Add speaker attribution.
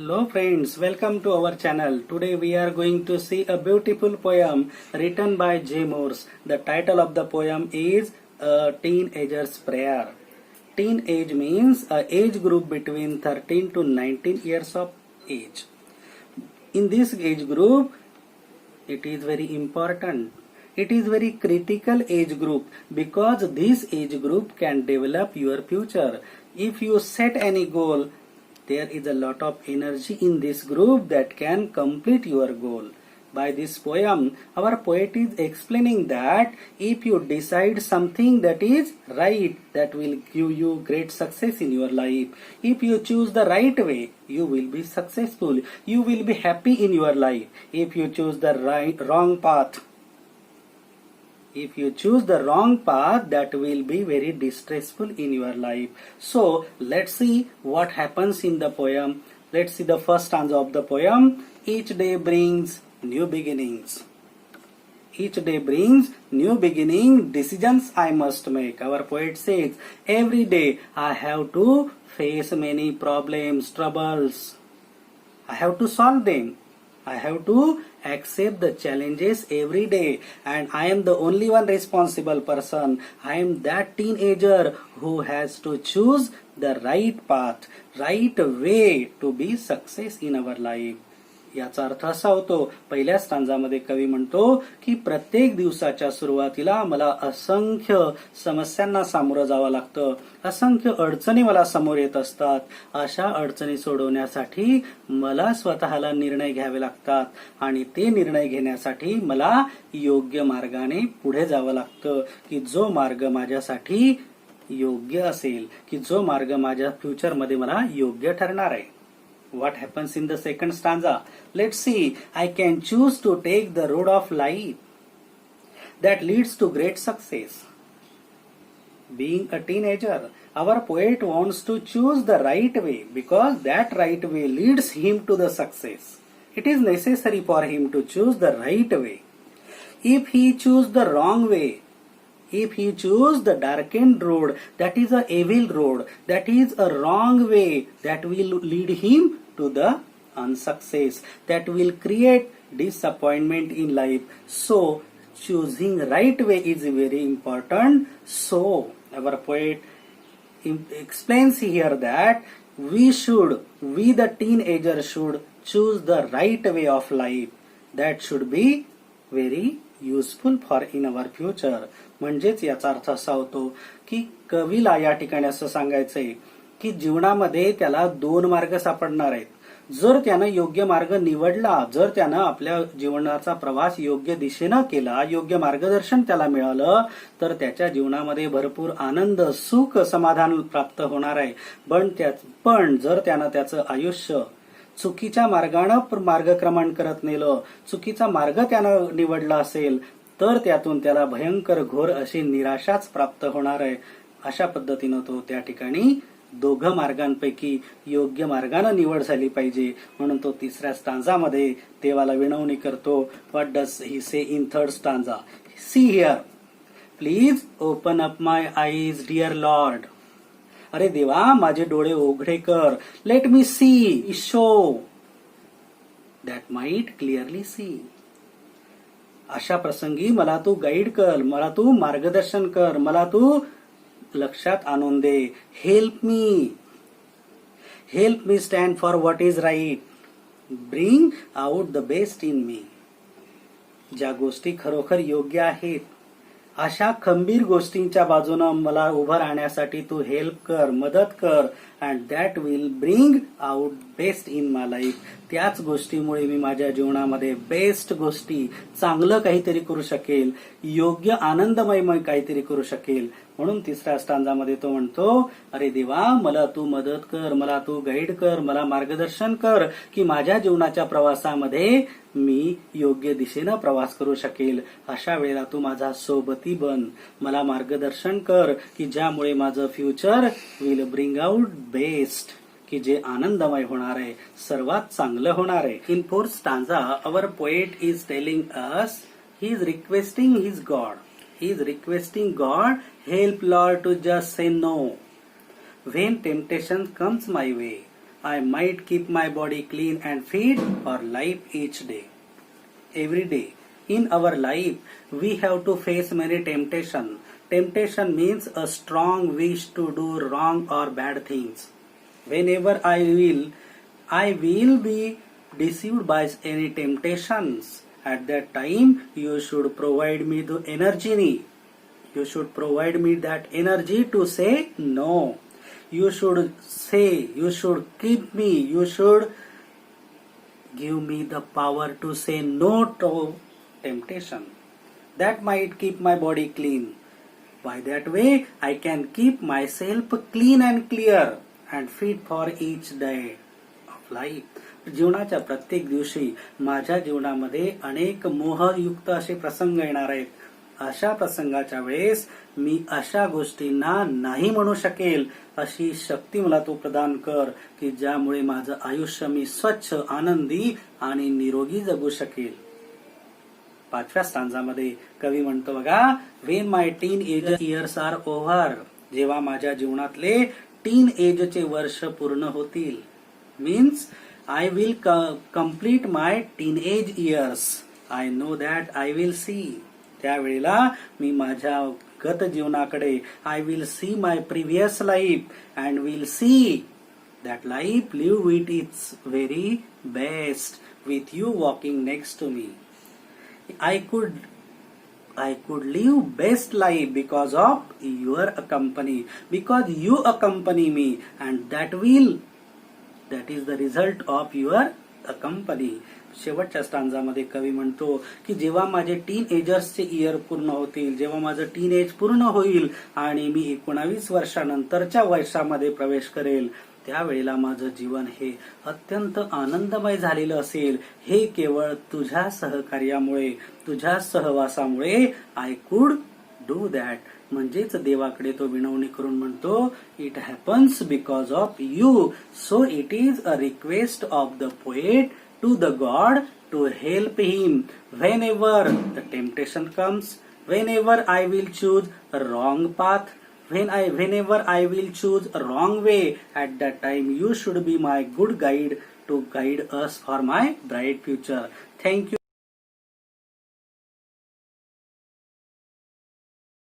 Speaker 1: Hello friends, welcome to our channel. Today we are going to see a beautiful poem written by J. Morse. The title of the poem is A Teenager's Prayer. Teenage means a age group between 13 to 19 years of age. In this age group, it is very important. It is very critical age group because this age group can develop your future. If you set any goal, there is a lot of energy in this group that can complete your goal. By this poem, our poet is explaining that if you decide something that is right, that will give you great success in your life. If you choose the right way, you will be successful. You will be happy in your life. If you choose the wrong path, that will be very distressful in your life. So let's see what happens in the poem. Let's see the first stanza of the poem. Each day brings new beginnings. Each day brings new beginning. Decisions I must make. Our poet says, every day I have to face many problems, troubles. I have to solve them. I have to accept the challenges every day, and I am the only one responsible person. I am that teenager who has to choose the right path, right way to be success in our life. याचा अर्थ असा होतो, पहिल्या स्टांजामध्ये कवी म्हणतो की प्रत्येक दिवसाच्या सुरुवातीला मला असंख्य समस्यांना सामोरं जावं लागतं, असंख्य अडचणी मला समोर येत असतात. अशा अडचणी सोडवण्यासाठी मला स्वतःला निर्णय घ्यावे लागतात आणि ते निर्णय घेण्यासाठी मला योग्य मार्गाने पुढे जावं लागतं, की जो मार्ग माझ्यासाठी योग्य असेल, की जो मार्ग माझ्या फ्युचरमध्ये मला योग्य ठरणार आहे. What happens in the second stanza? Let's see. I can choose to take the road of life that leads to great success. Being a teenager, our poet wants to choose the right way because that right way leads him to the success. It is necessary for him to choose the right way. If he choose the wrong way, if he choose the darkened road, that is a evil road, that is a wrong way, that will lead him to the unsuccess, that will create disappointment in life. So choosing right way is very important. So our poet explains here that we the teenager should choose the right way of life. That should be very useful for in our future. म्हणजेच याचा अर्थ असा होतो की कवीला या ठिकाणी असं सांगायचंय की जीवनामध्ये त्याला दोन मार्ग सापडणार आहेत. जर त्यानं योग्य मार्ग निवडला, जर त्यानं आपल्या जीवनाचा प्रवास योग्य दिशेनं केला, योग्य मार्गदर्शन त्याला मिळालं, तर त्याच्या जीवनामध्ये भरपूर आनंद, सुख, समाधान प्राप्त होणार आहे. पण जर त्यानं त्याचं आयुष्य चुकीच्या मार्गानं मार्गक्रमण करत नेलं, चुकीचा मार्ग त्यानं निवडला असेल, तर त्यातून त्याला भयंकर घोर अशी निराशाच प्राप्त होणार आहे. अशा पद्धतीनं तो त्या ठिकाणी दोघं मार्गांपैकी योग्य मार्गानं निवड झाली पाहिजे. म्हणून तो तिसऱ्या स्टांजामध्ये देवाला विनवणी करतो. What does he say in third stanza? See here, please open up my eyes dear lord. अरे देवा, माझे डोळे उघडे कर. Let me see, show that might clearly see. अशा प्रसंगी मला तू गाईड कर, मला तू मार्गदर्शन कर, मला तू लक्षात आणून दे. Help me stand for what is right. Bring out the best in me. ज्या गोष्टी खरोखर योग्य आहेत, अशा खंबीर गोष्टींच्या बाजूनं मला उभं राहण्यासाठी तू हेल्प कर, मदत कर. And that will bring out best in my life. त्याच गोष्टीमुळे मी माझ्या जीवनामध्ये बेस्ट गोष्टी, चांगलं काहीतरी करू शकेल, योग्य आनंदमय काहीतरी करू शकेल. म्हणून तिसऱ्या स्टांजामध्ये तो म्हणतो, अरे देवा, मला तू मदत कर, मला तू गाईड कर, मला मार्गदर्शन कर, की माझ्या जीवनाच्या प्रवासामध्ये मी योग्य दिशेनं प्रवास करू शकेल. अशा वेळेला तू माझा सोबती बन, मला मार्गदर्शन कर, की ज्यामुळे माझं future will bring out best, की जे आनंदमय होणार आहे, सर्वात चांगलं होणार आहे. In fourth stanza our poet is telling us, he is requesting his God. He is requesting God, help Lord to just say no. When temptation comes my way, I might keep my body clean and fit for life each day. Every day. In our life, we have to face many temptation. Temptation means a strong wish to do wrong or bad things. Whenever I will be deceived by any temptations. At that time, you should provide me the energy. You should provide me that energy to say no. You should say, you should keep me, you should give me the power to say no to temptation. That might keep my body clean. By that way, I can keep myself clean and clear and fit for each day of life. जीवनाच्या प्रत्येक दिवशी माझ्या जीवनामध्ये अनेक मोहयुक्त असे प्रसंग येणार आहेत. अशा प्रसंगाच्या वेळेस मी अशा गोष्टींना नाही म्हणू शकेल अशी शक्ती मला तू प्रदान कर की ज्यामुळे माझं आयुष्य मी स्वच्छ, आनंदी आणि निरोगी जगू शकेल. 5व्या स्टांजामध्ये कवी म्हणतो बघा, when my teen age years are over, जेव्हा माझ्या जीवनातले टीन एजचे वर्ष पूर्ण होतील, means I will complete my teenage years. I know that I will see. त्यावेळेला मी माझ्या गत जीवनाकडे I will see my previous life and will see that life live with its very best with you walking next to me. I could live best life because of your company, because you accompany me, and that is the result of your company. शेवटच्या स्टांजामध्ये कवी म्हणतो की जेव्हा माझे टीन एजर्सचे year पूर्ण होतील, जेव्हा माझं टीन एज पूर्ण होईल आणि मी 19 वर्षानंतरच्या वर्षामध्ये प्रवेश करेल, त्यावेळेला माझं जीवन हे अत्यंत आनंदमय झालेलं असेल. हे केवळ तुझ्या सहकार्यामुळे, तुझ्या सहवासामुळे आय कुड डू दॅट. म्हणजेच देवाकडे तो विनवणी करून म्हणतो, it happens because of you. So it is a request of the poet to the God to help him whenever the temptation comes, whenever I will choose a wrong path, whenever I will choose a wrong way, at that time you should be my good guide to guide us for my bright future. Thank you.